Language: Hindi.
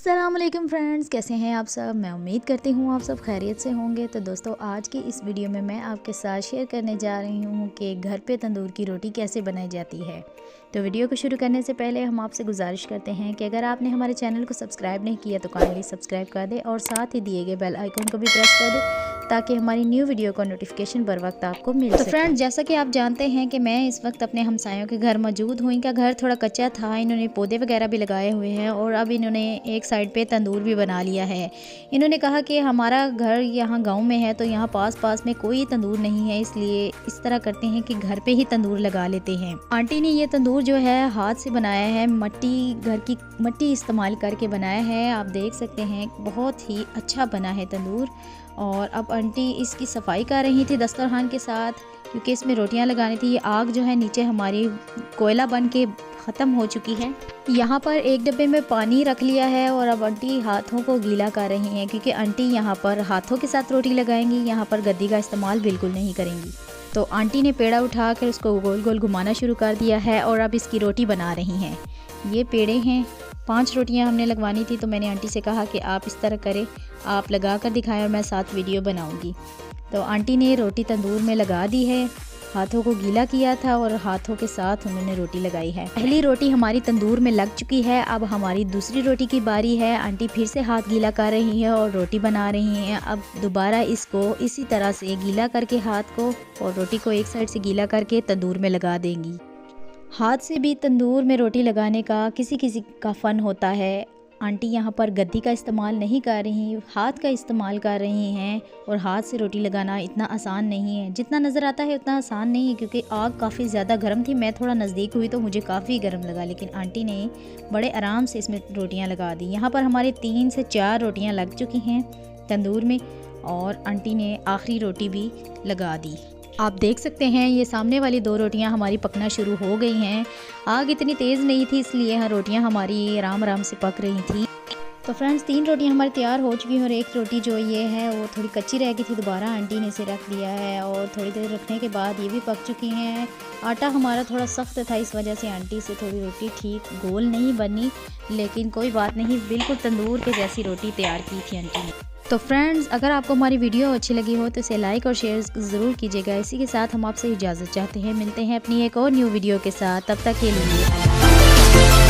अस्सलाम वालेकुम फ्रेंड्स, कैसे हैं आप सब। मैं उम्मीद करती हूँ आप सब खैरियत से होंगे। तो दोस्तों, आज की इस वीडियो में मैं आपके साथ शेयर करने जा रही हूँ कि घर पे तंदूर की रोटी कैसे बनाई जाती है। तो वीडियो को शुरू करने से पहले हम आपसे गुजारिश करते हैं कि अगर आपने हमारे चैनल को सब्सक्राइब नहीं किया तो काइंडली सब्सक्राइब कर दें और साथ ही दिए गए बेल आइकन को भी प्रेस कर दें ताकि हमारी न्यू वीडियो का नोटिफिकेशन बर वक्त आपको मिल सके। तो फ्रेंड्स, जैसा कि आप जानते हैं कि मैं इस वक्त अपने हमसायों के घर मौजूद हूँ। इनका घर थोड़ा कच्चा था, इन्होंने पौधे वगैरह भी लगाए हुए हैं और अब इन्होंने एक साइड पे तंदूर भी बना लिया है। इन्होंने कहा कि हमारा घर यहाँ गांव में है तो यहाँ पास में कोई तंदूर नहीं है, इसलिए इस तरह करते हैं कि घर पे ही तंदूर लगा लेते हैं। आंटी ने ये तंदूर जो है हाथ से बनाया है, घर की मट्टी इस्तेमाल करके बनाया है। आप देख सकते हैं बहुत ही अच्छा बना है तंदूर। और अब आंटी इसकी सफाई कर रही थी दस्तरखान के साथ, क्योंकि इसमें रोटियां लगानी थी। ये आग जो है नीचे हमारी कोयला बन के ख़त्म हो चुकी है। यहाँ पर एक डब्बे में पानी रख लिया है और अब आंटी हाथों को गीला कर रही हैं, क्योंकि आंटी यहाँ पर हाथों के साथ रोटी लगाएंगी, यहाँ पर गद्दी का इस्तेमाल बिल्कुल नहीं करेंगी। तो आंटी ने पेड़ा उठा कर उसको गोल गोल घुमाना शुरू कर दिया है और अब इसकी रोटी बना रही हैं। ये पेड़े हैं, 5 रोटियां हमने लगवानी थी, तो मैंने आंटी से कहा कि आप इस तरह करें, आप लगा कर दिखाएं और मैं साथ वीडियो बनाऊंगी। तो आंटी ने रोटी तंदूर में लगा दी है, हाथों को गीला किया था और हाथों के साथ उन्होंने रोटी लगाई है। पहली रोटी हमारी तंदूर में लग चुकी है, अब हमारी दूसरी रोटी की बारी है। आंटी फिर से हाथ गीला कर रही है और रोटी बना रही हैं। अब दोबारा इसको इसी तरह से गीला करके हाथ को और रोटी को एक साइड से गीला करके तंदूर में लगा देंगी। हाथ से भी तंदूर में रोटी लगाने का किसी किसी का फ़न होता है। आंटी यहाँ पर गद्दी का इस्तेमाल नहीं कर रही, हाथ का इस्तेमाल कर रही हैं। और हाथ से रोटी लगाना इतना आसान नहीं है, जितना नज़र आता है उतना आसान नहीं है, क्योंकि आग काफ़ी ज़्यादा गर्म थी। मैं थोड़ा नज़दीक हुई तो मुझे काफ़ी गर्म लगा, लेकिन आंटी ने बड़े आराम से इसमें रोटियाँ लगा दी। यहाँ पर हमारी 3 से 4 रोटियाँ लग चुकी हैं तंदूर में और आंटी ने आखिरी रोटी भी लगा दी। आप देख सकते हैं ये सामने वाली 2 रोटियां हमारी पकना शुरू हो गई हैं। आग इतनी तेज़ नहीं थी, इसलिए रोटियां हमारी आराम आराम से पक रही थी। तो फ्रेंड्स, 3 रोटियां हमारी तैयार हो चुकी हैं और एक रोटी जो ये है वो थोड़ी कच्ची रह गई थी, दोबारा आंटी ने इसे रख दिया है और थोड़ी देर रखने के बाद ये भी पक चुकी हैं। आटा हमारा थोड़ा सख्त था, इस वजह से आंटी से थोड़ी रोटी ठीक गोल नहीं बनी, लेकिन कोई बात नहीं, बिल्कुल तंदूर के जैसी रोटी तैयार की थी आंटी ने। तो फ्रेंड्स, अगर आपको हमारी वीडियो अच्छी लगी हो तो इसे लाइक और शेयर ज़रूर कीजिएगा। इसी के साथ हम आपसे इजाज़त चाहते हैं, मिलते हैं अपनी एक और न्यू वीडियो के साथ। तब तक के लिए